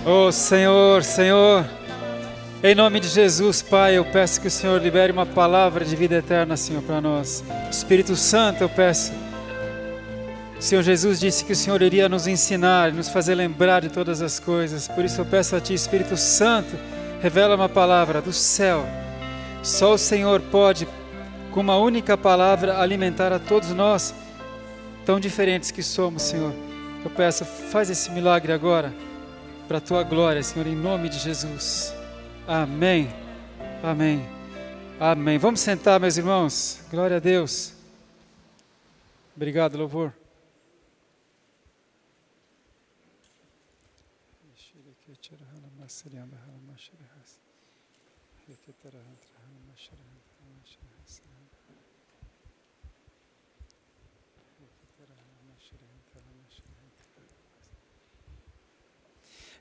Oh Senhor, Senhor, em nome de Jesus, Pai, eu peço que o Senhor libere uma palavra de vida eterna, Senhor, para nós. Espírito Santo, eu peço. O Senhor Jesus disse que o Senhor iria nos ensinar, nos fazer lembrar de todas as coisas. Por isso eu peço a Ti, Espírito Santo, revela uma palavra do céu. Só o Senhor pode, com uma única palavra, alimentar a todos nós, tão diferentes que somos, Senhor. Eu peço, faz esse milagre agora, para a Tua glória, Senhor, em nome de Jesus. Amém, amém, amém. Vamos sentar, meus irmãos. Glória a Deus. Obrigado, louvor.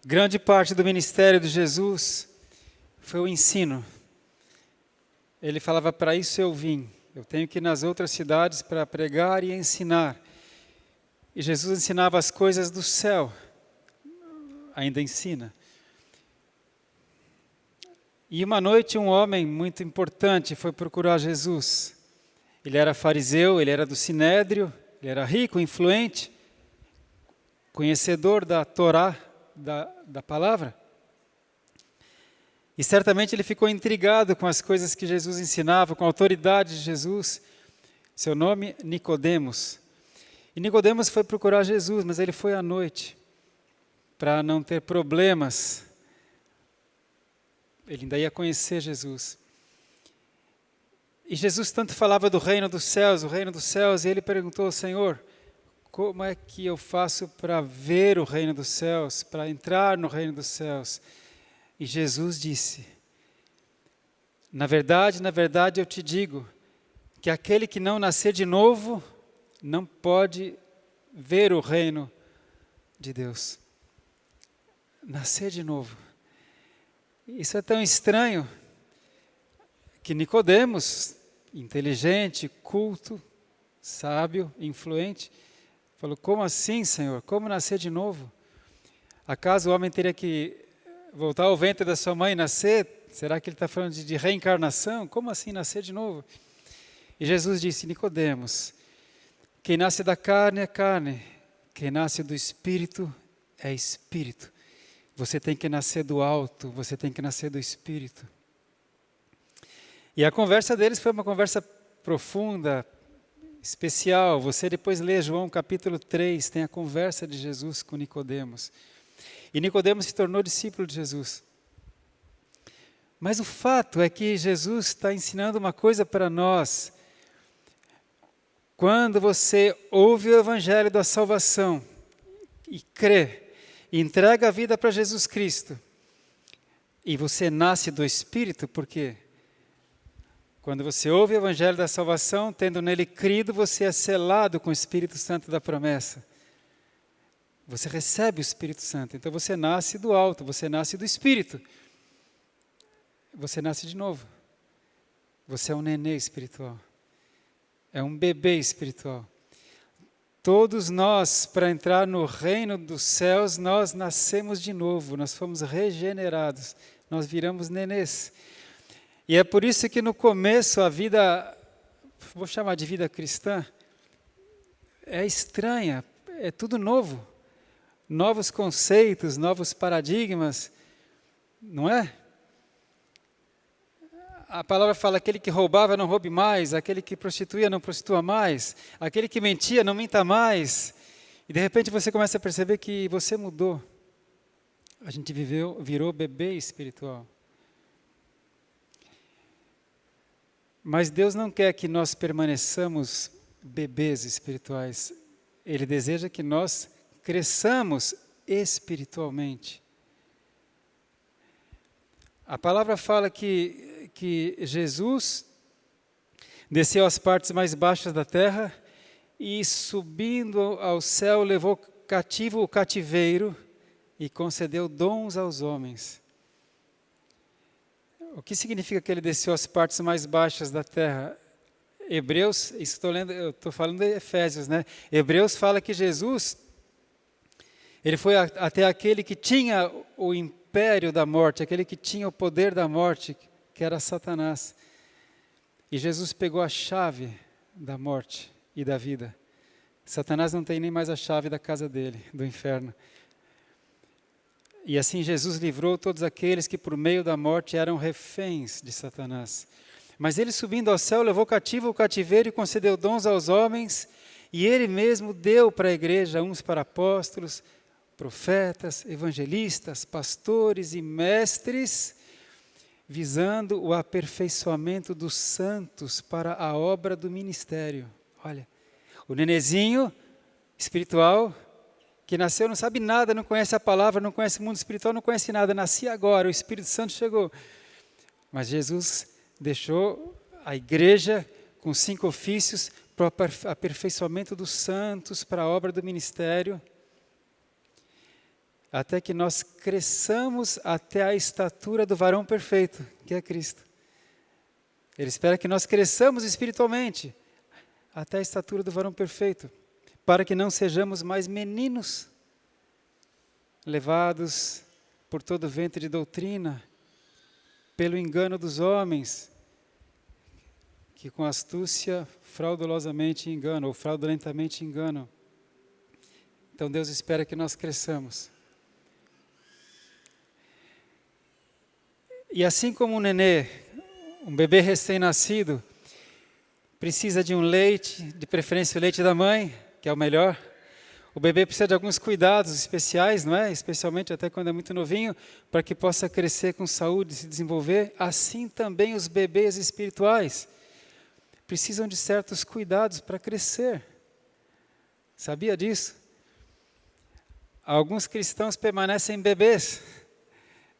Grande parte do ministério de Jesus foi o ensino. Ele falava, para isso eu vim. Eu tenho que ir nas outras cidades para pregar e ensinar. E Jesus ensinava as coisas do céu. Ainda ensina. E uma noite um homem muito importante foi procurar Jesus. Ele era fariseu, ele era do Sinédrio, ele era rico, influente, conhecedor da Torá, da palavra. E certamente ele ficou intrigado com as coisas que Jesus ensinava, com a autoridade de Jesus. Seu nome, Nicodemos. E Nicodemos foi procurar Jesus, mas ele foi à noite, para não ter problemas. Ele ainda ia conhecer Jesus. E Jesus tanto falava do reino dos céus, e ele perguntou, Senhor, como é que eu faço para ver o reino dos céus, para entrar no reino dos céus? E Jesus disse, na verdade eu te digo, que aquele que não nascer de novo, não pode ver o reino de Deus. Nascer de novo. Isso é tão estranho, que Nicodemos, inteligente, culto, sábio, influente, falou, como assim, Senhor? Como nascer de novo? Acaso o homem teria que voltar ao ventre da sua mãe e nascer? Será que ele está falando de reencarnação? Como assim nascer de novo? E Jesus disse, Nicodemos, quem nasce da carne é carne, quem nasce do Espírito é Espírito. Você tem que nascer do alto, você tem que nascer do Espírito. E a conversa deles foi uma conversa profunda, especial. Você depois lê João capítulo 3, tem a conversa de Jesus com Nicodemos. E Nicodemos se tornou discípulo de Jesus. Mas o fato é que Jesus está ensinando uma coisa para nós. Quando você ouve o evangelho da salvação e crê, e entrega a vida para Jesus Cristo, e você nasce do Espírito, por quê? Quando você ouve o evangelho da salvação, tendo nele crido, você é selado com o Espírito Santo da promessa. Você recebe o Espírito Santo, então você nasce do alto, você nasce do Espírito. Você nasce de novo. Você é um nenê espiritual. É um bebê espiritual. Todos nós, para entrar no reino dos céus, nós nascemos de novo, nós fomos regenerados, nós viramos nenês. E é por isso que no começo a vida, vou chamar de vida cristã, é estranha, é tudo novo. Novos conceitos, novos paradigmas, não é? A palavra fala, aquele que roubava não roube mais, aquele que prostituía não prostitua mais, aquele que mentia não minta mais. E de repente você começa a perceber que você mudou. A gente virou bebê espiritual. Mas Deus não quer que nós permaneçamos bebês espirituais. Ele deseja que nós cresçamos espiritualmente. A palavra fala que Jesus desceu às partes mais baixas da terra e subindo ao céu levou cativo o cativeiro e concedeu dons aos homens. O que significa que ele desceu às partes mais baixas da terra? Hebreus, eu estou falando de Efésios, né? Hebreus fala que Jesus Ele foi até aquele que tinha o império da morte, aquele que tinha o poder da morte, que era Satanás. E Jesus pegou a chave da morte e da vida. Satanás não tem nem mais a chave da casa dele, do inferno. E assim Jesus livrou todos aqueles que por meio da morte eram reféns de Satanás. Mas ele subindo ao céu levou cativo o cativeiro e concedeu dons aos homens, e ele mesmo deu para a igreja uns para apóstolos, profetas, evangelistas, pastores e mestres, visando o aperfeiçoamento dos santos para a obra do ministério. Olha, o nenezinho espiritual que nasceu, não sabe nada, não conhece a palavra, não conhece o mundo espiritual, não conhece nada, nascia agora, o Espírito Santo chegou. Mas Jesus deixou a igreja com 5 ofícios para o aperfeiçoamento dos santos, para a obra do ministério, até que nós cresçamos até a estatura do varão perfeito, que é Cristo. Ele espera que nós cresçamos espiritualmente até a estatura do varão perfeito, para que não sejamos mais meninos, levados por todo vento de doutrina, pelo engano dos homens, que com astúcia fraudulosamente enganam, ou fraudulentamente enganam. Então Deus espera que nós cresçamos. E assim como um nenê, um bebê recém-nascido, precisa de um leite, de preferência o leite da mãe, que é o melhor. O bebê precisa de alguns cuidados especiais, não é? Especialmente até quando é muito novinho, para que possa crescer com saúde, se desenvolver. Assim também os bebês espirituais precisam de certos cuidados para crescer. Sabia disso? Alguns cristãos permanecem bebês,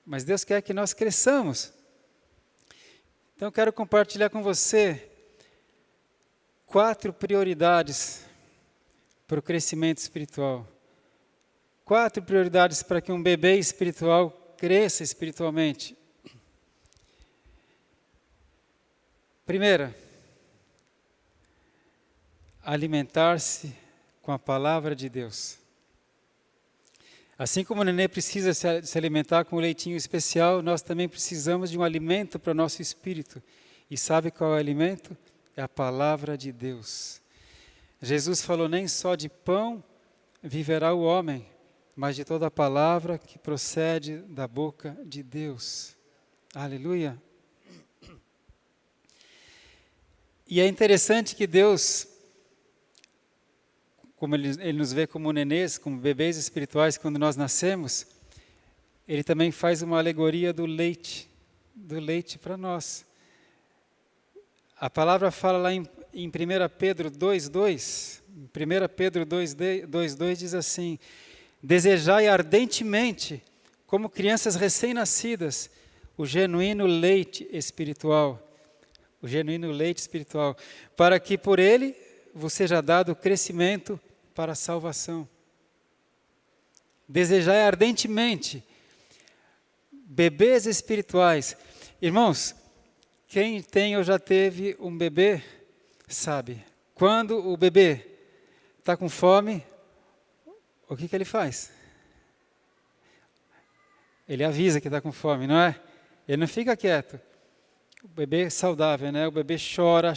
mas Deus quer que nós cresçamos. Então eu quero compartilhar com você 4 prioridades para o crescimento espiritual. 4 prioridades para que um bebê espiritual cresça espiritualmente. Primeira, alimentar-se com a palavra de Deus. Assim como o nenê precisa se alimentar com um leitinho especial, nós também precisamos de um alimento para o nosso espírito. E sabe qual é o alimento? É a palavra de Deus. Jesus falou: nem só de pão viverá o homem, mas de toda a palavra que procede da boca de Deus. Aleluia! E é interessante que Deus, como Ele nos vê como nenês, como bebês espirituais, quando nós nascemos, Ele também faz uma alegoria do leite para nós. A palavra fala lá em 1 Pedro 2,2, 1 Pedro 2,2 diz assim: desejai ardentemente, como crianças recém-nascidas, o genuíno leite espiritual, para que por ele vos seja dado crescimento para a salvação. Desejai ardentemente, bebês espirituais. Irmãos, quem tem ou já teve um bebê, sabe, quando o bebê está com fome, o que ele faz? Ele avisa que está com fome, não é? Ele não fica quieto. O bebê saudável, né? O bebê chora.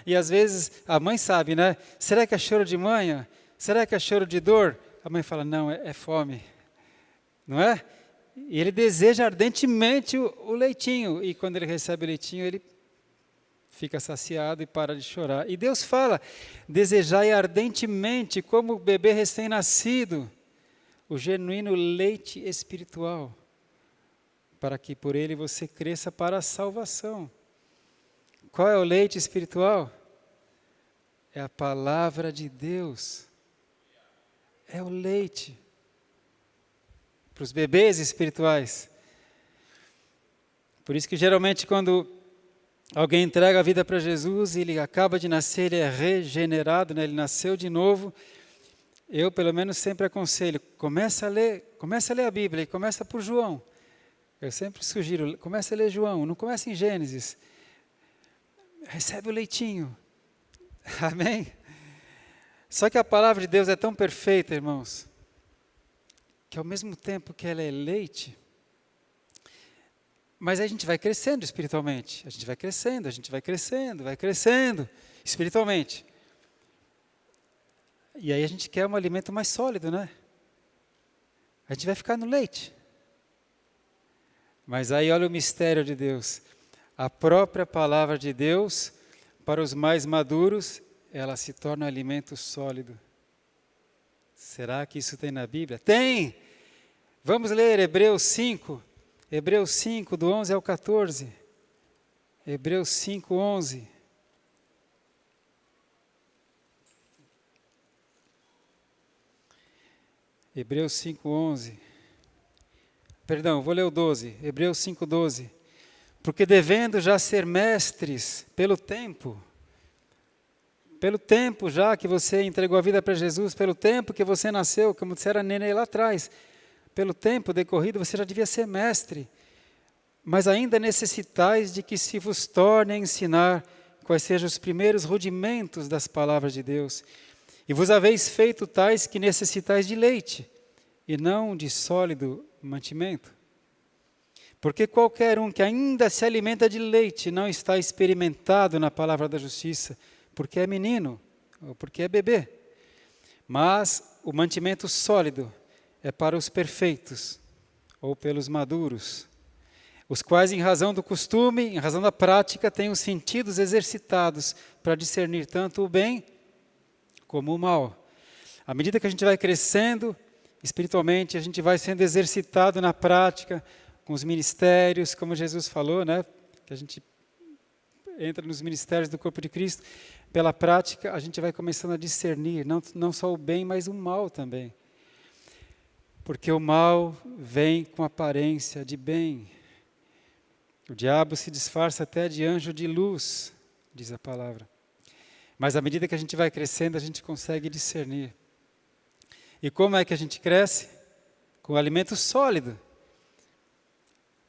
E às vezes a mãe sabe, né? Será que é choro de manha? Será que é choro de dor? A mãe fala: não, é fome. Não é? E ele deseja ardentemente o leitinho. E quando ele recebe o leitinho, ele fica saciado e para de chorar. E Deus fala: desejai ardentemente, como o bebê recém-nascido, o genuíno leite espiritual, para que por ele você cresça para a salvação. Qual é o leite espiritual? É a palavra de Deus. É o leite para os bebês espirituais. Por isso que geralmente quando alguém entrega a vida para Jesus e ele acaba de nascer, ele é regenerado, né? Ele nasceu de novo. Eu, pelo menos, sempre aconselho: começa a ler a Bíblia e começa por João. Eu sempre sugiro, comece a ler João, não comece em Gênesis. Recebe o leitinho. Amém? Só que a palavra de Deus é tão perfeita, irmãos, que ao mesmo tempo que ela é leite, mas a gente vai crescendo espiritualmente. A gente vai crescendo, vai crescendo espiritualmente. E aí a gente quer um alimento mais sólido, né? A gente vai ficar no leite. Mas aí olha o mistério de Deus. A própria palavra de Deus, para os mais maduros, ela se torna um alimento sólido. Será que isso tem na Bíblia? Tem! Vamos ler Hebreus 5. Hebreus 5, do 11 ao 14. Hebreus 5, 11. Hebreus 5, 11. Perdão, vou ler o 12. Hebreus 5, 12. Porque devendo já ser mestres pelo tempo já que você entregou a vida para Jesus, pelo tempo que você nasceu, como dissera a Nenê lá atrás, pelo tempo decorrido você já devia ser mestre, mas ainda necessitais de que se vos torne a ensinar quais sejam os primeiros rudimentos das palavras de Deus. E vos haveis feito tais que necessitais de leite, e não de sólido mantimento. Porque qualquer um que ainda se alimenta de leite não está experimentado na palavra da justiça, porque é menino, ou porque é bebê. Mas o mantimento sólido é para os perfeitos, ou pelos maduros, os quais, em razão do costume, em razão da prática, têm os sentidos exercitados para discernir tanto o bem como o mal. À medida que a gente vai crescendo espiritualmente, a gente vai sendo exercitado na prática, com os ministérios, como Jesus falou, né? Que a gente entra nos ministérios do corpo de Cristo. Pela prática, a gente vai começando a discernir, não só o bem, mas o mal também. Porque o mal vem com aparência de bem. O diabo se disfarça até de anjo de luz, diz a palavra. Mas à medida que a gente vai crescendo, a gente consegue discernir. E como é que a gente cresce? Com o alimento sólido.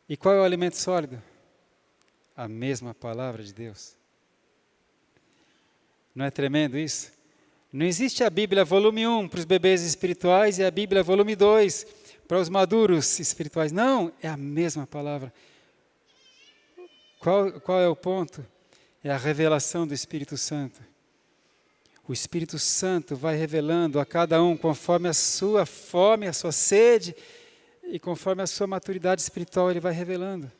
E qual é o alimento sólido? A mesma palavra de Deus. Não é tremendo isso? Não existe a Bíblia volume 1 para os bebês espirituais e a Bíblia volume 2 para os maduros espirituais. Não, é a mesma palavra. Qual é o ponto? É a revelação do Espírito Santo. O Espírito Santo vai revelando a cada um conforme a sua fome, a sua sede e conforme a sua maturidade espiritual, ele vai revelando.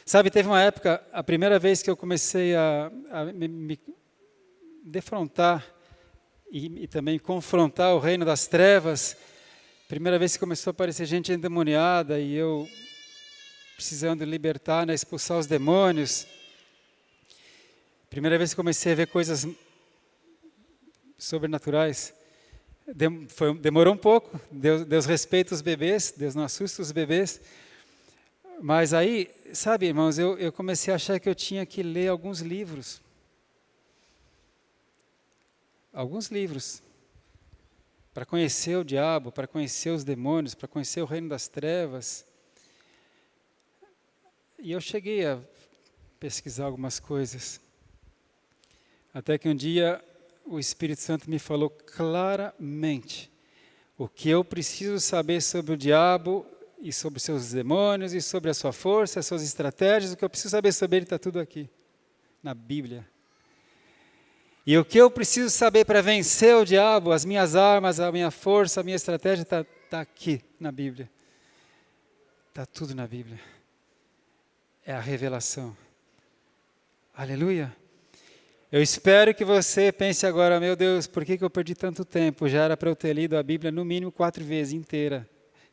Sabe, teve uma época, a primeira vez que eu comecei a me defrontar e também confrontar o reino das trevas, primeira vez que começou a aparecer gente endemoniada e eu precisando libertar, né, expulsar os demônios. Primeira vez que comecei a ver coisas sobrenaturais. Demorou um pouco, Deus respeita os bebês, Deus não assusta os bebês. Mas aí, sabe, irmãos, eu comecei a achar que eu tinha que ler alguns livros. Alguns livros. Para conhecer o diabo, para conhecer os demônios, para conhecer o reino das trevas. E eu cheguei a pesquisar algumas coisas. Até que um dia o Espírito Santo me falou claramente o que eu preciso saber sobre o diabo e sobre seus demônios, e sobre a sua força, as suas estratégias. O que eu preciso saber sobre ele está tudo aqui, na Bíblia. E o que eu preciso saber para vencer o diabo, as minhas armas, a minha força, a minha estratégia, está aqui na Bíblia. Está tudo na Bíblia. É a revelação. Aleluia. Eu espero que você pense agora, meu Deus, por que eu perdi tanto tempo? Já era para eu ter lido a Bíblia no mínimo 4 vezes inteira,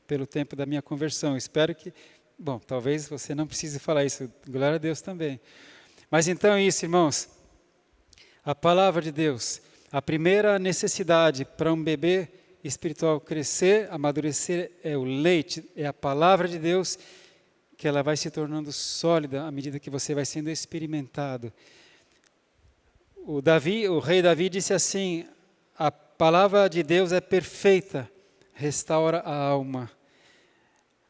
pelo tempo da minha conversão. Espero que, bom, talvez você não precise falar isso, glória a Deus também. Mas então é isso, irmãos. A palavra de Deus, a primeira necessidade para um bebê espiritual crescer, amadurecer, é o leite, é a palavra de Deus, que ela vai se tornando sólida à medida que você vai sendo experimentado. O rei Davi disse assim: a palavra de Deus é perfeita, restaura a alma.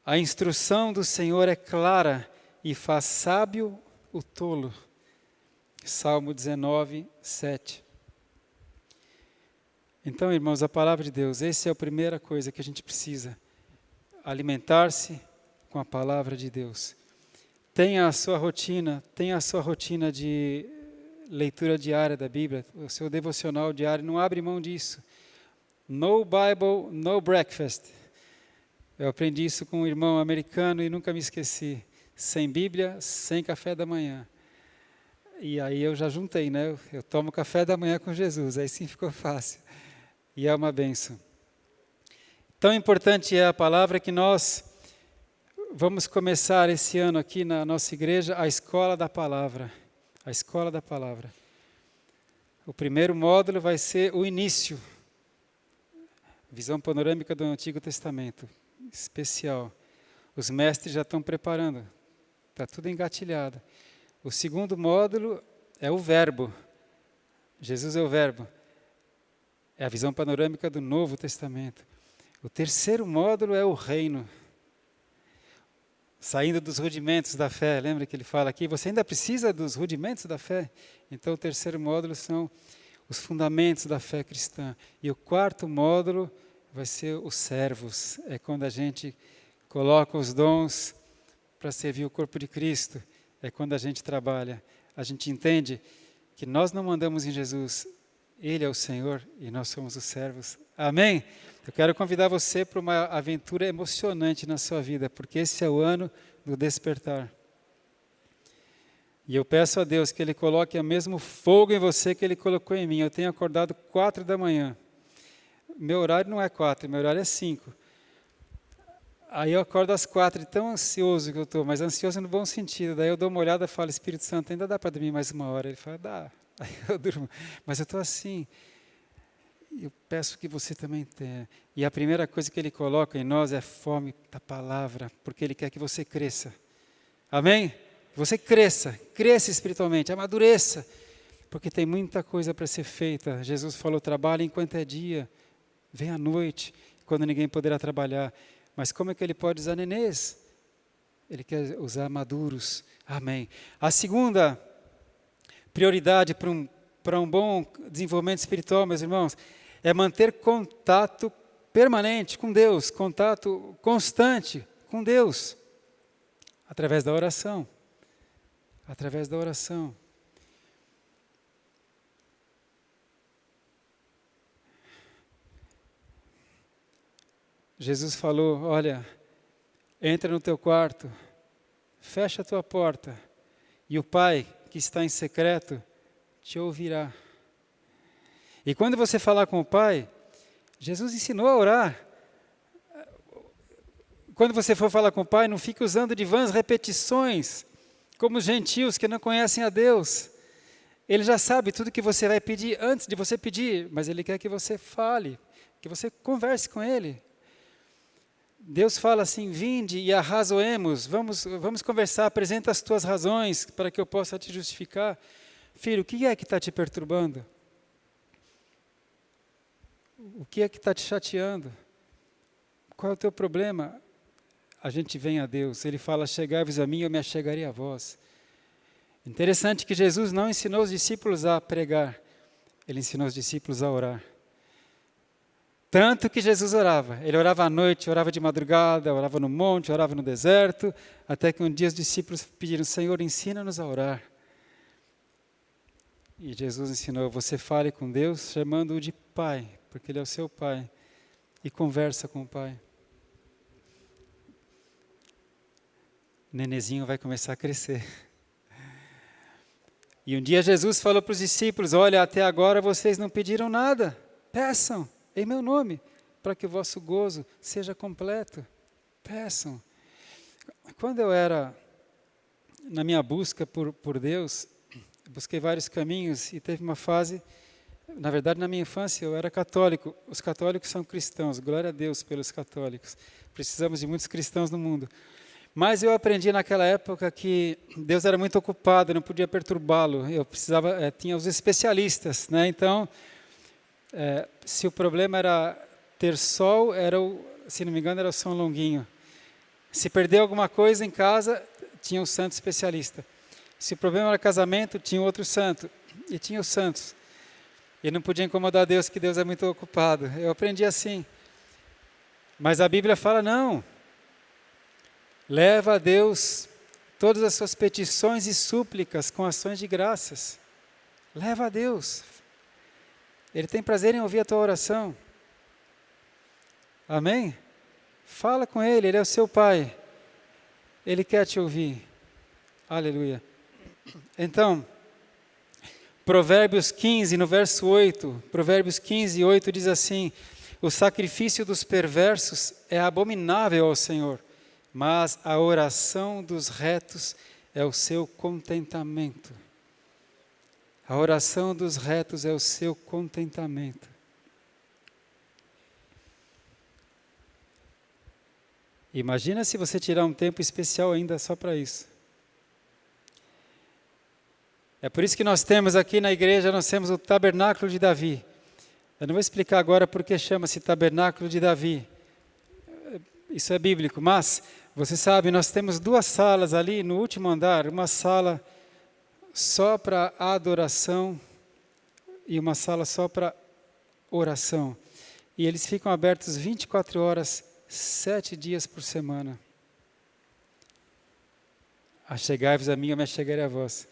A instrução do Senhor é clara e faz sábio o tolo. Salmo 19, 7. Então, irmãos, a palavra de Deus, essa é a primeira coisa que a gente precisa. Alimentar-se com a palavra de Deus. Tenha a sua rotina de leitura diária da Bíblia, o seu devocional diário, não abre mão disso. No Bible, no breakfast. Eu aprendi isso com um irmão americano e nunca me esqueci. Sem Bíblia, sem café da manhã. E aí eu já juntei, né? Eu tomo café da manhã com Jesus, aí sim ficou fácil. E é uma bênção. Tão importante é a palavra que nós vamos começar esse ano aqui na nossa igreja a Escola da Palavra. A Escola da Palavra. O primeiro módulo vai ser o início. Visão panorâmica do Antigo Testamento. Especial. Os mestres já estão preparando. Está tudo engatilhado. O segundo módulo é o verbo. Jesus é o verbo. É a visão panorâmica do Novo Testamento. O terceiro módulo é o reino. Saindo dos rudimentos da fé. Lembra que ele fala aqui? Você ainda precisa dos rudimentos da fé? Então o terceiro módulo são os fundamentos da fé cristã. E o quarto módulo vai ser os servos. É quando a gente coloca os dons para servir o corpo de Cristo. É quando a gente trabalha. A gente entende que nós não mandamos em Jesus. Ele é o Senhor e nós somos os servos. Amém? Eu quero convidar você para uma aventura emocionante na sua vida, porque esse é o ano do despertar. E eu peço a Deus que Ele coloque o mesmo fogo em você que Ele colocou em mim. Eu tenho acordado 4 da manhã. Meu horário não é 4, meu horário é 5. Aí eu acordo às 4, tão ansioso que eu estou, mas ansioso no bom sentido. Daí eu dou uma olhada e falo, Espírito Santo, ainda dá para dormir mais 1 hora? Ele fala, dá. Aí eu durmo, mas eu estou assim. Eu peço que você também tenha. E a primeira coisa que Ele coloca em nós é a fome da palavra, porque Ele quer que você cresça. Amém? Que você cresça espiritualmente, amadureça, porque tem muita coisa para ser feita. Jesus falou, trabalhe enquanto é dia, vem à noite, quando ninguém poderá trabalhar. Mas como é que Ele pode usar nenês? Ele quer usar maduros. Amém. A segunda prioridade para um bom desenvolvimento espiritual, meus irmãos, é manter contato permanente com Deus, contato constante com Deus, através da oração. Através da oração. Jesus falou, olha, entra no teu quarto, fecha a tua porta, e o Pai que está em secreto te ouvirá. E quando você falar com o Pai, Jesus ensinou a orar. Quando você for falar com o Pai, não fique usando de vãs repetições, como os gentios que não conhecem a Deus. Ele já sabe tudo que você vai pedir antes de você pedir, mas Ele quer que você fale, que você converse com Ele. Deus fala assim, vinde e arrazoemos, vamos conversar, apresenta as tuas razões para que eu possa te justificar. Filho, o que é que está te perturbando? O que é que está te chateando? Qual é o teu problema? A gente vem a Deus, Ele fala, chegai-vos a mim, eu me achegarei a vós. Interessante que Jesus não ensinou os discípulos a pregar, Ele ensinou os discípulos a orar. Tanto que Jesus orava. Ele orava à noite, orava de madrugada, orava no monte, orava no deserto, até que um dia os discípulos pediram, Senhor, ensina-nos a orar. E Jesus ensinou, você fale com Deus chamando-o de Pai, porque Ele é o seu Pai, e conversa com o Pai. O nenezinho vai começar a crescer. E um dia Jesus falou para os discípulos, olha, até agora vocês não pediram nada, peçam. Em meu nome, para que o vosso gozo seja completo. Peçam. Quando eu era na minha busca por Deus, busquei vários caminhos e teve uma fase, na verdade na minha infância eu era católico. Os católicos são cristãos, glória a Deus pelos católicos. Precisamos de muitos cristãos no mundo. Mas eu aprendi naquela época que Deus era muito ocupado, não podia perturbá-lo. Eu precisava, tinha os especialistas, né? Então, se o problema era ter sol, se não me engano, era o São Longuinho. Se perdeu alguma coisa em casa, tinha um santo especialista. Se o problema era casamento, tinha outro santo. E tinha os santos. E não podia incomodar Deus, que Deus é muito ocupado. Eu aprendi assim. Mas a Bíblia fala, não. Leva a Deus todas as suas petições e súplicas com ações de graças. Leva a Deus. Ele tem prazer em ouvir a tua oração. Amém? Fala com Ele, Ele é o seu Pai. Ele quer te ouvir. Aleluia. Então, Provérbios 15, no verso 8, Provérbios 15, 8 diz assim: o sacrifício dos perversos é abominável ao Senhor, mas a oração dos retos é o seu contentamento. A oração dos retos é o seu contentamento. Imagina se você tirar um tempo especial ainda só para isso. É por isso que nós temos aqui na igreja, nós temos o tabernáculo de Davi. Eu não vou explicar agora porque chama-se tabernáculo de Davi. Isso é bíblico, mas você sabe, nós temos duas salas ali no último andar, uma sala só para adoração e uma sala só para oração. E eles ficam abertos 24 horas, 7 dias por semana. Achegai-vos a mim, eu me achegarei a vós.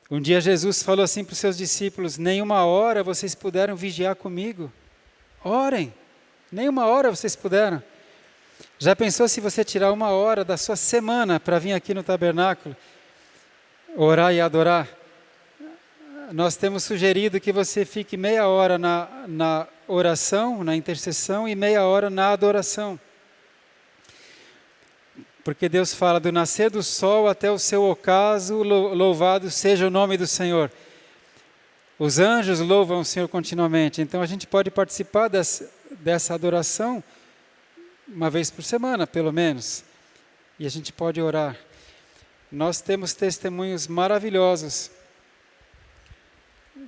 Um dia Jesus falou assim para os seus discípulos: nenhuma hora vocês puderam vigiar comigo. Orem, nenhuma hora vocês puderam. Já pensou se você tirar uma hora da sua semana para vir aqui no tabernáculo, orar e adorar? Nós temos sugerido que você fique meia hora na oração, na intercessão, e meia hora na adoração. Porque Deus fala: do nascer do sol até o seu ocaso, louvado seja o nome do Senhor. Os anjos louvam o Senhor continuamente. Então a gente pode participar dessa adoração uma vez por semana, pelo menos. E a gente pode orar. Nós temos testemunhos maravilhosos.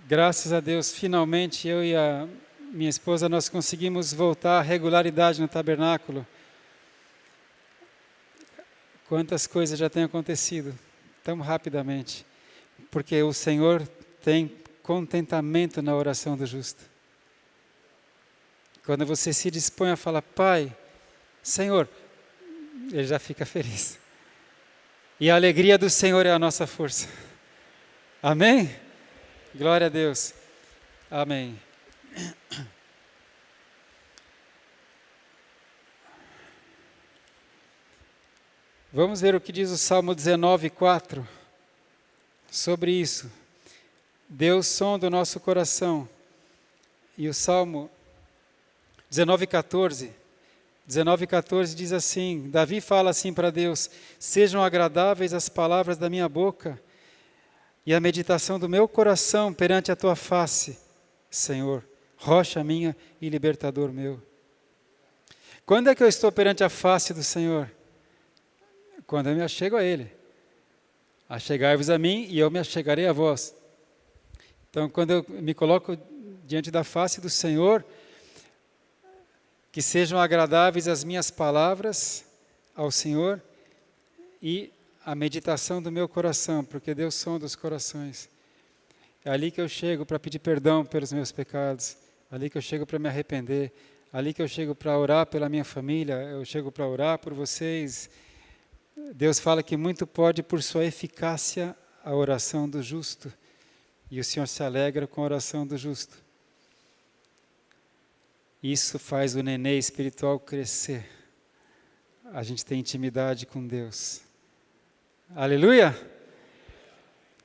Graças a Deus, finalmente eu e a minha esposa, nós conseguimos voltar à regularidade no tabernáculo. Quantas coisas já têm acontecido tão rapidamente, porque o Senhor tem contentamento na oração do justo. Quando você se dispõe a falar: Pai, Senhor, Ele já fica feliz. E a alegria do Senhor é a nossa força. Amém? Glória a Deus. Amém. Vamos ver o que diz o Salmo 19:4 sobre isso. Deus sonda o nosso coração. E o Salmo 19:14 diz assim, Davi fala assim para Deus: sejam agradáveis as palavras da minha boca e a meditação do meu coração perante a tua face, Senhor, rocha minha e libertador meu. Quando é que eu estou perante a face do Senhor? Quando eu me achego a Ele. Achegai-vos a mim e eu me achegarei a vós. Então, quando eu me coloco diante da face do Senhor, que sejam agradáveis as minhas palavras ao Senhor e a meditação do meu coração, porque Deus sonda os corações. É ali que eu chego para pedir perdão pelos meus pecados, ali que eu chego para me arrepender, ali que eu chego para orar pela minha família, eu chego para orar por vocês. Deus fala que muito pode por sua eficácia a oração do justo, e o Senhor se alegra com a oração do justo. Isso faz o nenê espiritual crescer. A gente tem intimidade com Deus. Aleluia!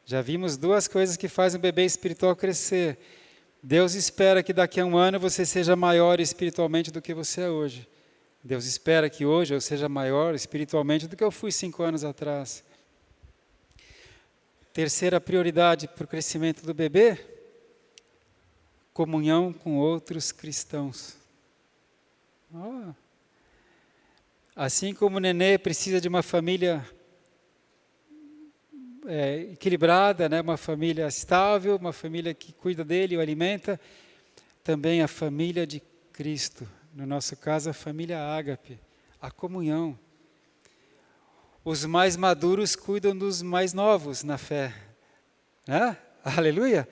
Já vimos duas coisas que fazem o bebê espiritual crescer. Deus espera que daqui a um ano você seja maior espiritualmente do que você é hoje. Deus espera que hoje eu seja maior espiritualmente do que eu fui 5 anos atrás. Terceira prioridade para o crescimento do bebê: comunhão com outros cristãos. Assim como o nenê precisa de uma família equilibrada, né? Uma família estável, uma família que cuida dele e o alimenta, também a família de Cristo. No nosso caso, a família Ágape, a comunhão. os mais maduros cuidam dos mais novos na fé. Né? Aleluia!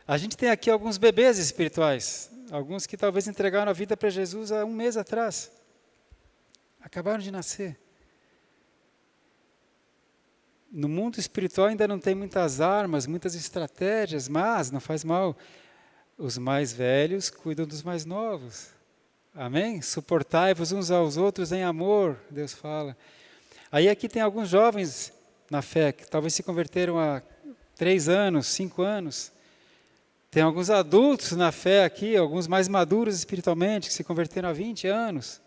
A gente tem aqui alguns bebês espirituais, alguns que talvez entregaram a vida para Jesus há um mês atrás. Acabaram de nascer. No mundo espiritual ainda não tem muitas armas, muitas estratégias, mas não faz mal. Os mais velhos cuidam dos mais novos. Amém? Suportai-vos uns aos outros em amor, Deus fala. Aí aqui tem alguns jovens na fé, que talvez se converteram há 3 anos, 5 anos. Tem alguns adultos na fé aqui, alguns mais maduros espiritualmente, que se converteram há 20 anos.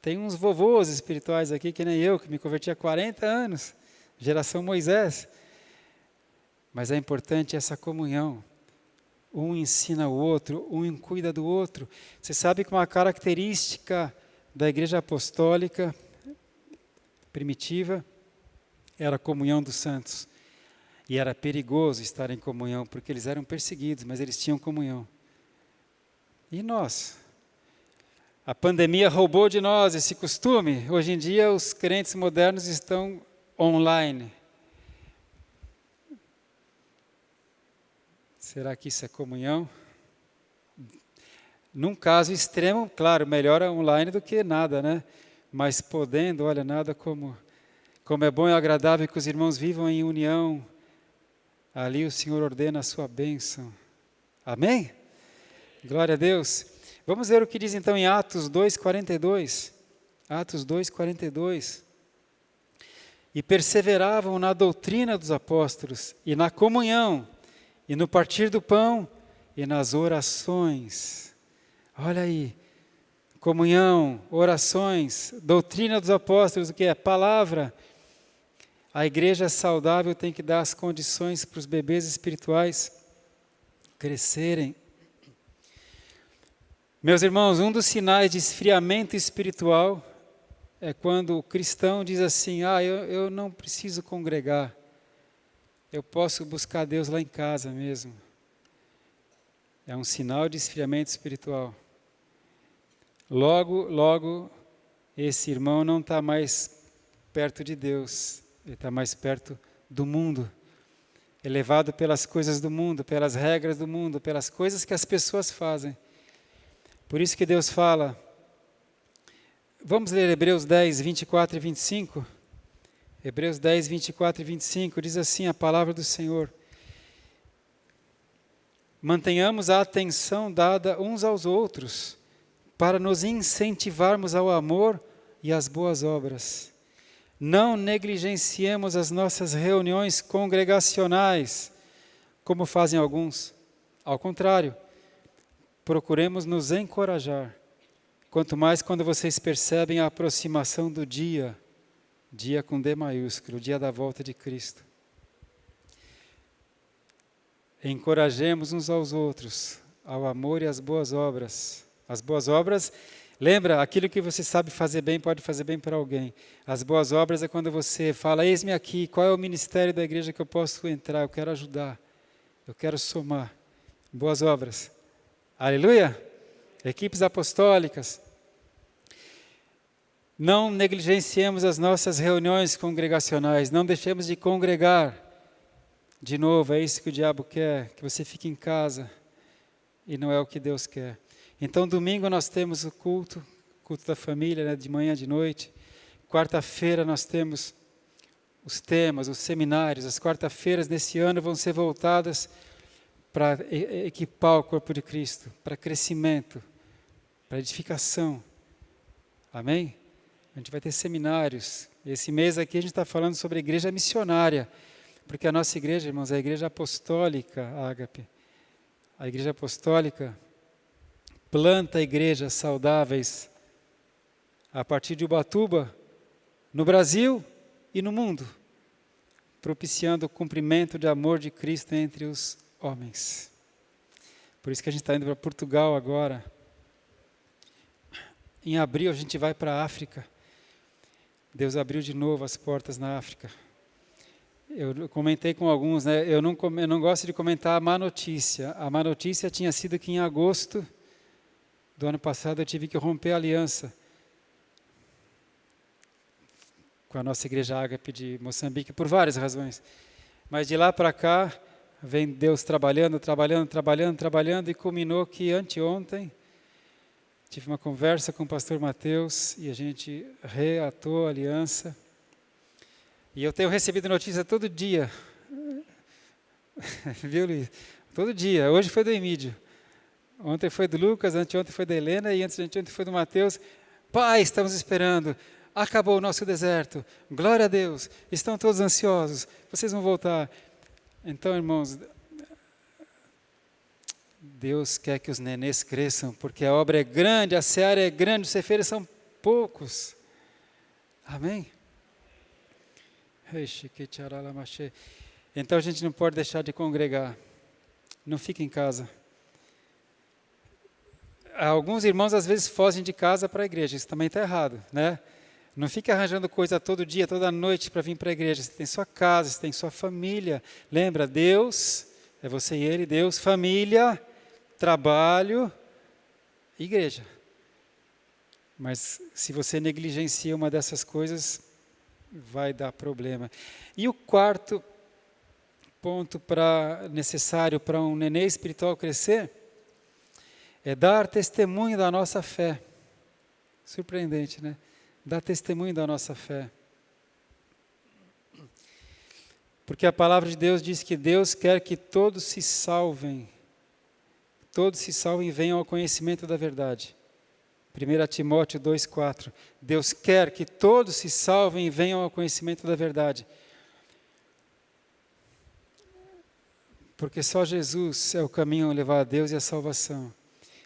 Tem uns vovôs espirituais aqui, que nem eu, que me converti há 40 anos, geração Moisés. Mas é importante essa comunhão. Um ensina o outro, um cuida do outro. Você sabe que uma característica da igreja apostólica primitiva era a comunhão dos santos. E era perigoso estar em comunhão, porque eles eram perseguidos, mas eles tinham comunhão. E nós? A pandemia roubou de nós esse costume. Hoje em dia, os crentes modernos estão online. Será que isso é comunhão? Num caso extremo, claro, melhor online do que nada, né? Mas podendo, olha, nada como é bom e agradável que os irmãos vivam em união. Ali o Senhor ordena a sua bênção. Amém? Glória a Deus. Vamos ver o que diz então em Atos 2:42. Atos 2:42. E perseveravam na doutrina dos apóstolos, e na comunhão, e no partir do pão, e nas orações. Olha aí, comunhão, orações, doutrina dos apóstolos, o que é? Palavra. A igreja saudável tem que dar as condições para os bebês espirituais crescerem. Meus irmãos, um dos sinais de esfriamento espiritual é quando o cristão diz assim, eu não preciso congregar, eu posso buscar Deus lá em casa mesmo. É um sinal de esfriamento espiritual. Logo, esse irmão não está mais perto de Deus, ele está mais perto do mundo, elevado pelas coisas do mundo, pelas regras do mundo, pelas coisas que as pessoas fazem. Por isso que Deus fala, vamos ler Hebreus 10, 24 e 25? Hebreus 10, 24 e 25, diz assim a palavra do Senhor. Mantenhamos a atenção dada uns aos outros, para nos incentivarmos ao amor e às boas obras. Não negligenciemos as nossas reuniões congregacionais, como fazem alguns. Ao contrário, procuremos nos encorajar, quanto mais quando vocês percebem a aproximação do dia com D maiúsculo, o dia da volta de Cristo. Encorajemos uns aos outros, ao amor e às boas obras. As boas obras, lembra, aquilo que você sabe fazer bem, pode fazer bem para alguém. As boas obras é quando você fala, eis-me aqui, qual é o ministério da igreja que eu posso entrar, eu quero ajudar, eu quero somar. Boas obras. Aleluia? Equipes apostólicas. Não negligenciemos as nossas reuniões congregacionais, não deixemos de congregar. De novo, é isso que o diabo quer, que você fique em casa, e não é o que Deus quer. Então, domingo nós temos o culto da família, né, de manhã, de noite. Quarta-feira nós temos os temas, os seminários. As quarta-feiras desse ano vão ser voltadas para equipar o corpo de Cristo, para crescimento, para edificação. Amém? A gente vai ter seminários. Esse mês aqui a gente está falando sobre a igreja missionária, porque a nossa igreja, irmãos, é a igreja apostólica, Ágape. A igreja apostólica planta igrejas saudáveis a partir de Ubatuba, no Brasil e no mundo, propiciando o cumprimento de amor de Cristo entre os homens. Por isso que a gente está indo para Portugal agora. Em abril a gente vai para a África. Deus abriu de novo as portas na África. Eu comentei com alguns, né? Eu não gosto de comentar a má notícia. A má notícia tinha sido que em agosto do ano passado eu tive que romper a aliança. com a nossa igreja Ágape de Moçambique, por várias razões. Mas de lá para cá, vem Deus trabalhando, e culminou que anteontem tive uma conversa com o pastor Mateus e a gente reatou a aliança. E eu tenho recebido notícia todo dia. Viu, Luiz? Todo dia. Hoje foi do Emídio. Ontem foi do Lucas, anteontem foi da Helena e antes de anteontem foi do Mateus. Pai, estamos esperando. Acabou o nosso deserto. Glória a Deus. Estão todos ansiosos. Vocês vão voltar. Então, irmãos, Deus quer que os nenês cresçam, porque a obra é grande, a seara é grande, os ceifeiros são poucos. Amém? Então a gente não pode deixar de congregar. Não fica em casa. Alguns irmãos às vezes fogem de casa para a igreja, isso também está errado, né? Não fique arranjando coisa todo dia, toda noite para vir para a igreja. Você tem sua casa, você tem sua família. Lembra, Deus, é você e Ele, Deus, família, trabalho, igreja. Mas se você negligencia uma dessas coisas, vai dar problema. E o quarto ponto necessário para um nenê espiritual crescer é dar testemunho da nossa fé. Surpreendente, né? Dar testemunho da nossa fé. Porque a palavra de Deus diz que Deus quer que todos se salvem e venham ao conhecimento da verdade. 1 Timóteo 2,4. Deus quer que todos se salvem e venham ao conhecimento da verdade. Porque só Jesus é o caminho a levar a Deus e a salvação.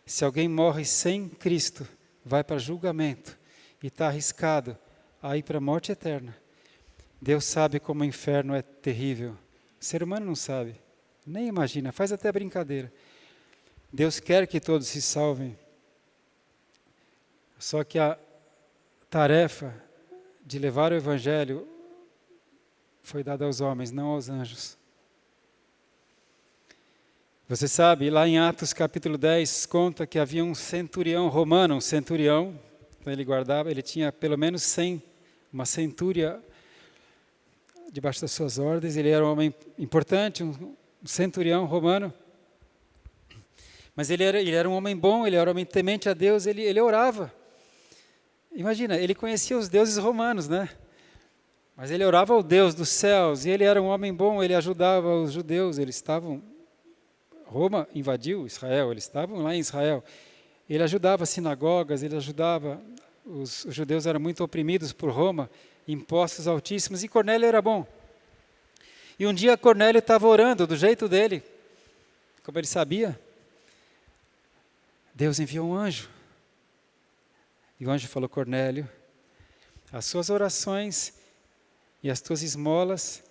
Se alguém morre sem Cristo, vai para julgamento e está arriscado a ir para a morte eterna. Deus sabe como o inferno é terrível. O ser humano não sabe, nem imagina, faz até brincadeira. Deus quer que todos se salvem. Só que a tarefa de levar o Evangelho foi dada aos homens, não aos anjos. Você sabe, lá em Atos capítulo 10, conta que havia um centurião romano, ele tinha pelo menos 100, uma centúria debaixo das suas ordens, ele era um homem importante, um centurião romano, mas ele era um homem bom, ele era um homem temente a Deus, ele orava. Imagina, ele conhecia os deuses romanos, né? Mas ele orava ao Deus dos céus, e ele era um homem bom, ele ajudava os judeus, Roma invadiu Israel, eles estavam lá em Israel. Ele ajudava as sinagogas, ele ajudava, os judeus eram muito oprimidos por Roma, impostos altíssimos, e Cornélio era bom. E um dia Cornélio estava orando do jeito dele, como ele sabia. Deus enviou um anjo. E o anjo falou: Cornélio, as suas orações e as tuas esmolas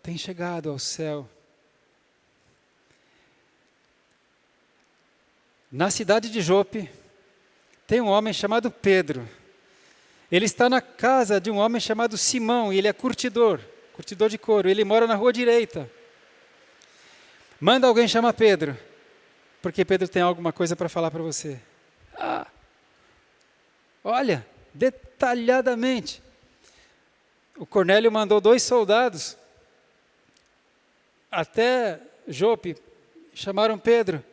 têm chegado ao céu. Na cidade de Jope, tem um homem chamado Pedro. Ele está na casa de um homem chamado Simão, e ele é curtidor de couro. Ele mora na rua direita. Manda alguém chamar Pedro, porque Pedro tem alguma coisa para falar para você. Olha, detalhadamente. O Cornélio mandou 2 soldados até Jope, chamaram Pedro.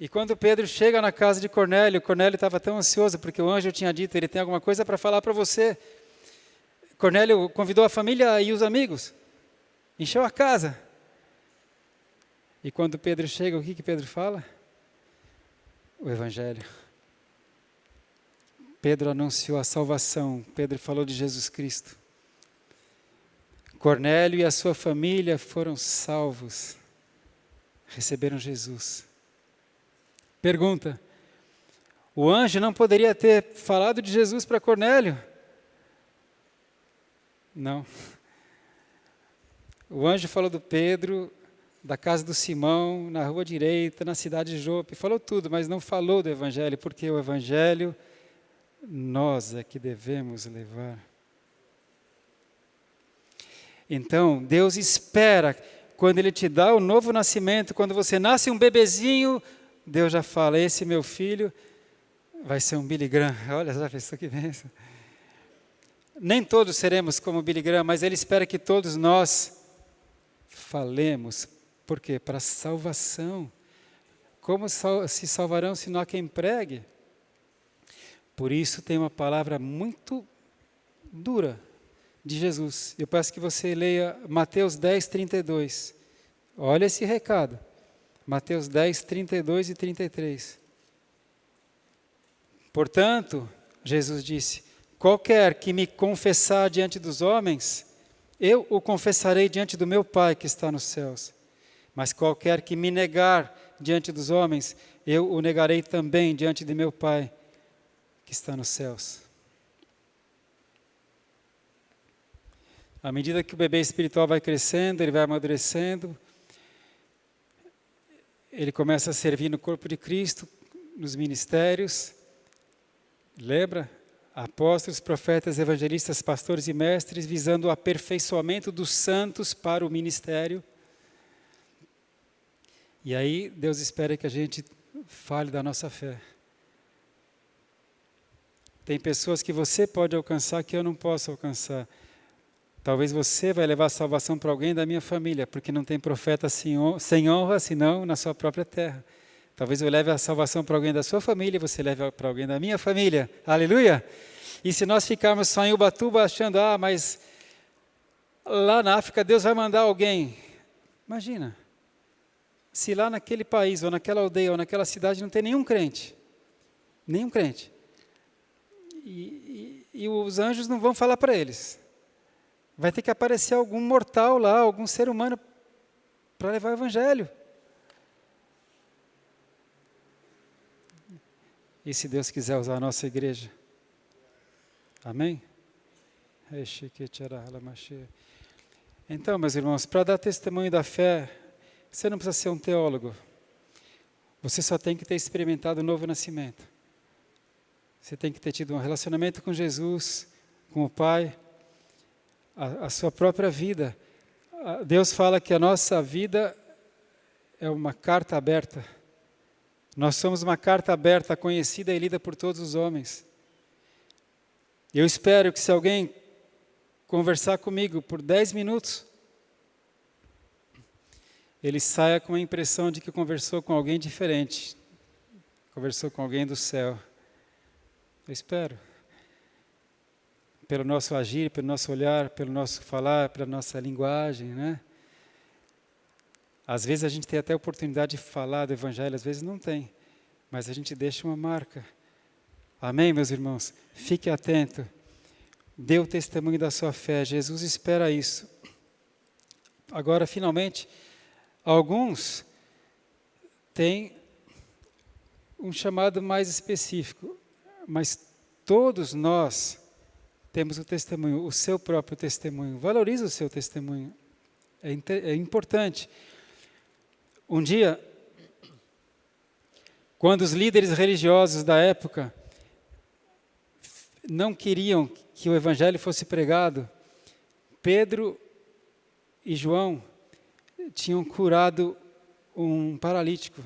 E quando Pedro chega na casa de Cornélio, Cornélio estava tão ansioso, porque o anjo tinha dito, ele tem alguma coisa para falar para você. Cornélio convidou a família e os amigos, encheu a casa. E quando Pedro chega, o que Pedro fala? O Evangelho. Pedro anunciou a salvação, Pedro falou de Jesus Cristo. Cornélio e a sua família foram salvos, receberam Jesus. Pergunta: o anjo não poderia ter falado de Jesus para Cornélio? Não. O anjo falou do Pedro, da casa do Simão, na rua direita, na cidade de Jope, falou tudo, mas não falou do Evangelho, porque o Evangelho nós é que devemos levar. Então, Deus espera, quando Ele te dá o novo nascimento, quando você nasce um bebezinho, Deus já fala: esse meu filho vai ser um Billy Graham. Olha, já pensou que bênção. Nem todos seremos como Billy Graham, mas ele espera que todos nós falemos. Por quê? Para a salvação. Como se salvarão se não há quem pregue? Por isso tem uma palavra muito dura de Jesus. Eu peço que você leia Mateus 10, 32. Olha esse recado. Mateus 10, 32 e 33. Portanto, Jesus disse, qualquer que me confessar diante dos homens, eu o confessarei diante do meu Pai que está nos céus. Mas qualquer que me negar diante dos homens, eu o negarei também diante de meu Pai que está nos céus. À medida que o bebê espiritual vai crescendo, ele vai amadurecendo, ele começa a servir no corpo de Cristo, nos ministérios. Lembra? Apóstolos, profetas, evangelistas, pastores e mestres, visando o aperfeiçoamento dos santos para o ministério. E aí Deus espera que a gente fale da nossa fé. Tem pessoas que você pode alcançar que eu não posso alcançar. Talvez você vai levar a salvação para alguém da minha família, porque não tem profeta sem honra, senão na sua própria terra. Talvez eu leve a salvação para alguém da sua família, você leve para alguém da minha família. Aleluia! E se nós ficarmos só em Ubatuba achando, mas lá na África Deus vai mandar alguém. Imagina, se lá naquele país, ou naquela aldeia, ou naquela cidade não tem nenhum crente. Nenhum crente. E os anjos não vão falar para eles. Vai ter que aparecer algum mortal lá, algum ser humano para levar o evangelho. E se Deus quiser usar a nossa igreja? Amém? Então, meus irmãos, para dar testemunho da fé, você não precisa ser um teólogo. Você só tem que ter experimentado o novo nascimento. Você tem que ter tido um relacionamento com Jesus, com o Pai, a sua própria vida. Deus fala que a nossa vida é uma carta aberta. Nós somos uma carta aberta, conhecida e lida por todos os homens. Eu espero que se alguém conversar comigo por 10 minutos, ele saia com a impressão de que conversou com alguém diferente. Conversou com alguém do céu. Eu espero. Pelo nosso agir, pelo nosso olhar, pelo nosso falar, pela nossa linguagem, né? Às vezes a gente tem até a oportunidade de falar do Evangelho, às vezes não tem. Mas a gente deixa uma marca. Amém, meus irmãos? Fique atento. Dê o testemunho da sua fé. Jesus espera isso. Agora, finalmente, alguns têm um chamado mais específico, mas todos nós temos o testemunho, o seu próprio testemunho. Valorize o seu testemunho. É importante. Um dia, quando os líderes religiosos da época não queriam que o evangelho fosse pregado, Pedro e João tinham curado um paralítico.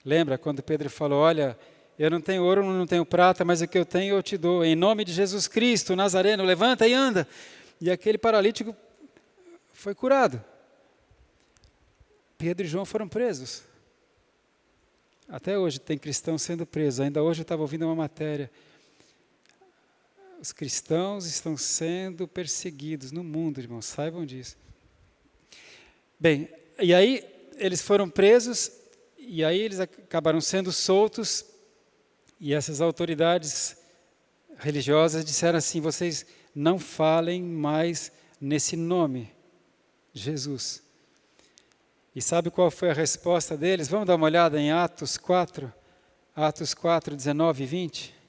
Lembra quando Pedro falou, olha, eu não tenho ouro, não tenho prata, mas o que eu tenho eu te dou. Em nome de Jesus Cristo, Nazareno, levanta e anda. E aquele paralítico foi curado. Pedro e João foram presos. Até hoje tem cristãos sendo presos. Ainda hoje eu estava ouvindo uma matéria. Os cristãos estão sendo perseguidos no mundo, irmãos, saibam disso. Bem, e aí eles foram presos, e aí eles acabaram sendo soltos, e essas autoridades religiosas disseram assim, vocês não falem mais nesse nome, Jesus. E sabe qual foi a resposta deles? Vamos dar uma olhada em Atos 4, 19 e 20.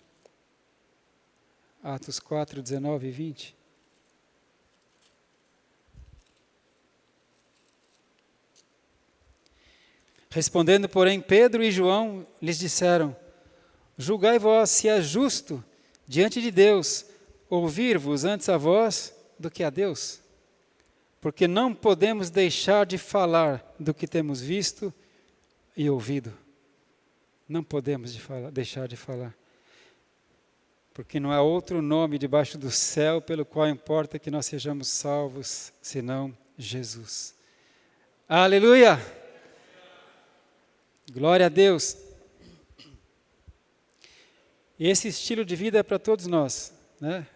Atos 4, 19 e 20. Respondendo, porém, Pedro e João lhes disseram, julgai vós se é justo diante de Deus ouvir-vos antes a vós do que a Deus. Porque não podemos deixar de falar do que temos visto e ouvido. Não podemos deixar de falar. porque não há outro nome debaixo do céu pelo qual importa que nós sejamos salvos, senão Jesus. Aleluia! Glória a Deus! Esse estilo de vida é para todos nós, né?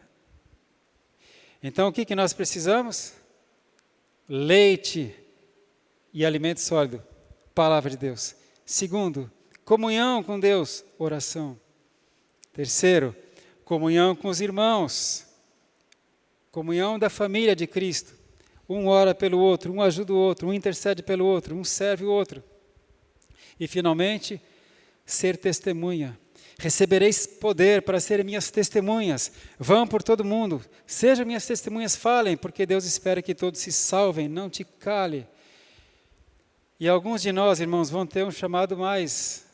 Então, o que nós precisamos? Leite e alimento sólido, palavra de Deus. Segundo, comunhão com Deus, oração. Terceiro, comunhão com os irmãos, comunhão da família de Cristo. Um ora pelo outro, um ajuda o outro, um intercede pelo outro, um serve o outro. E finalmente, ser testemunha. Recebereis poder para serem minhas testemunhas. Vão por todo mundo, sejam minhas testemunhas, falem, porque Deus espera que todos se salvem, não te cale. E alguns de nós, irmãos, vão ter um chamado mais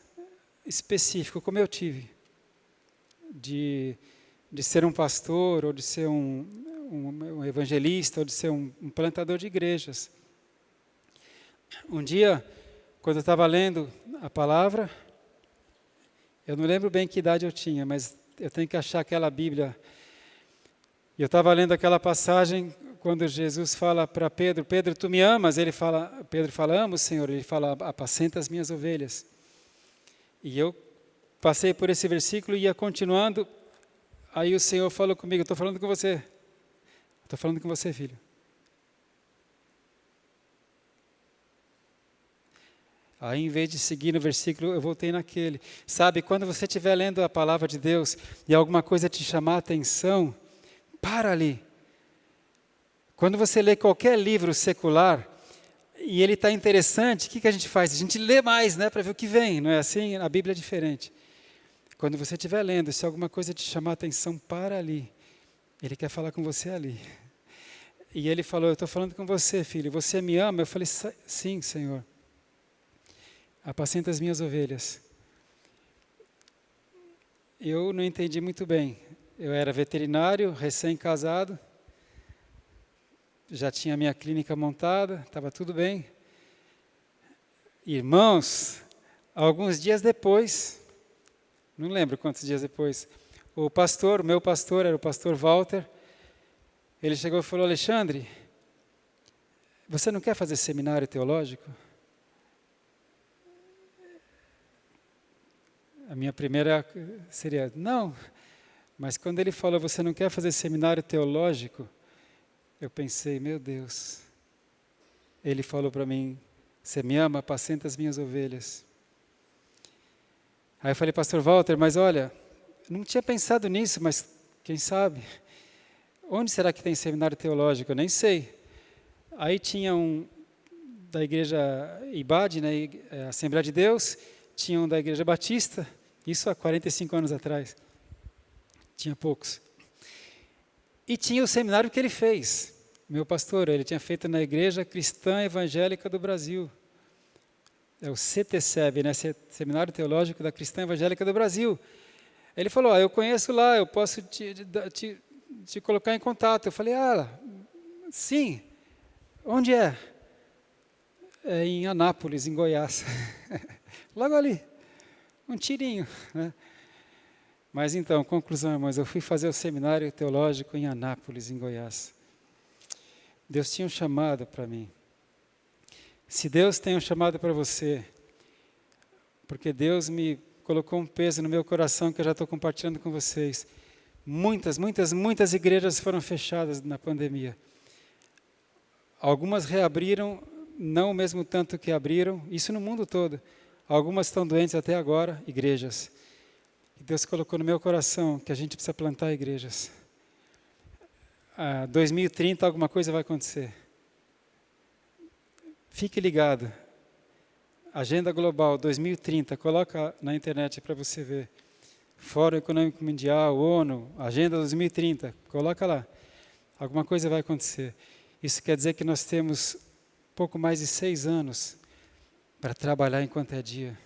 específico, como eu tive, de ser um pastor, ou de ser um evangelista, ou de ser um plantador de igrejas. Um dia, quando eu estava lendo a palavra, eu não lembro bem que idade eu tinha, mas eu tenho que achar aquela Bíblia. Eu estava lendo aquela passagem quando Jesus fala para Pedro, Pedro, tu me amas? Pedro fala, amo, Senhor. Ele fala, apacenta as minhas ovelhas. E eu passei por esse versículo e ia continuando. Aí o Senhor falou comigo, estou falando com você. Estou falando com você, filho. Aí, em vez de seguir no versículo, eu voltei naquele. Sabe, quando você estiver lendo a palavra de Deus e alguma coisa te chamar a atenção, para ali. Quando você lê qualquer livro secular e ele está interessante, o que a gente faz? A gente lê mais, né, para ver o que vem, não é assim? A Bíblia é diferente. Quando você estiver lendo, se alguma coisa te chamar a atenção, para ali. Ele quer falar com você ali. E ele falou, eu estou falando com você, filho, você me ama? Eu falei, sim, Senhor. Apacenta as minhas ovelhas. Eu não entendi muito bem. Eu era veterinário, recém-casado, já tinha a minha clínica montada, estava tudo bem. Irmãos, alguns dias depois, não lembro quantos dias depois, o meu pastor, era o pastor Walter, ele chegou e falou, Alexandre, você não quer fazer seminário teológico? A minha primeira seria, não. Mas quando ele falou, você não quer fazer seminário teológico? Eu pensei, meu Deus. Ele falou para mim, você me ama, apacenta as minhas ovelhas. Aí eu falei, pastor Walter, mas olha, não tinha pensado nisso, mas quem sabe? Onde será que tem seminário teológico? Eu nem sei. Aí tinha da igreja IBAD, né, Assembleia de Deus, tinha um da igreja Batista, isso há 45 anos atrás. Tinha poucos. E tinha o seminário que ele fez. Meu pastor, ele tinha feito na Igreja Cristã Evangélica do Brasil. É o CTCEB, né? Seminário Teológico da Cristã Evangélica do Brasil. Ele falou, eu conheço lá, eu posso te colocar em contato. Eu falei, sim. Onde é? É em Anápolis, em Goiás. Logo ali. Um tirinho, né? Mas então, conclusão, irmãos, eu fui fazer o seminário teológico em Anápolis, em Goiás. Deus tinha um chamado para mim. Se Deus tem um chamado para você, porque Deus me colocou um peso no meu coração que eu já estou compartilhando com vocês. Muitas igrejas foram fechadas na pandemia. Algumas reabriram, não o mesmo tanto que abriram, isso no mundo todo. Algumas estão doentes até agora, igrejas. E Deus colocou no meu coração que a gente precisa plantar igrejas. 2030 alguma coisa vai acontecer. Fique ligado. Agenda Global 2030, coloca na internet para você ver. Fórum Econômico Mundial, ONU, Agenda 2030, coloca lá. Alguma coisa vai acontecer. Isso quer dizer que nós temos pouco mais de 6 anos para trabalhar enquanto é dia.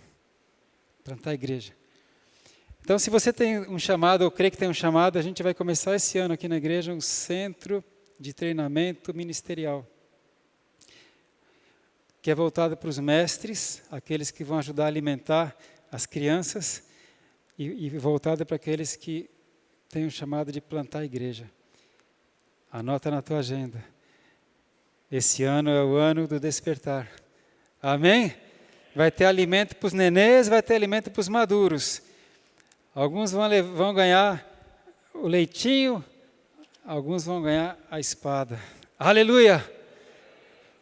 Plantar a igreja. Então, se você tem um chamado, ou crê que tem um chamado, a gente vai começar esse ano aqui na igreja um centro de treinamento ministerial, que é voltado para os mestres, aqueles que vão ajudar a alimentar as crianças, e voltado para aqueles que tem um chamado de plantar a igreja. Anota na tua agenda. Esse ano é o ano do despertar. Amém? Vai ter alimento para os nenês, vai ter alimento para os maduros. Alguns vão ganhar o leitinho, alguns vão ganhar a espada. Aleluia!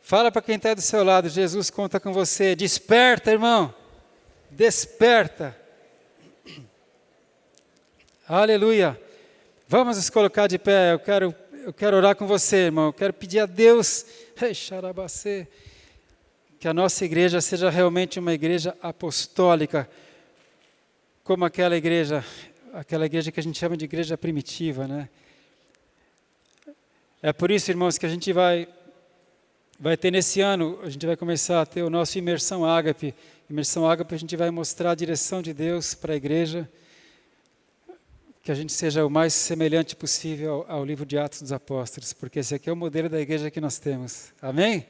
Fala para quem está do seu lado, Jesus conta com você. Desperta, irmão. Desperta. Aleluia. Vamos nos colocar de pé. Eu quero orar com você, irmão. Eu quero pedir a Deus que a nossa igreja seja realmente uma igreja apostólica, como aquela igreja que a gente chama de igreja primitiva, né? É por isso, irmãos, que a gente vai ter nesse ano, a gente vai começar a ter o nosso Imersão Ágape. Imersão Ágape, a gente vai mostrar a direção de Deus para a igreja, que a gente seja o mais semelhante possível ao livro de Atos dos Apóstolos, porque esse aqui é o modelo da igreja que nós temos. Amém?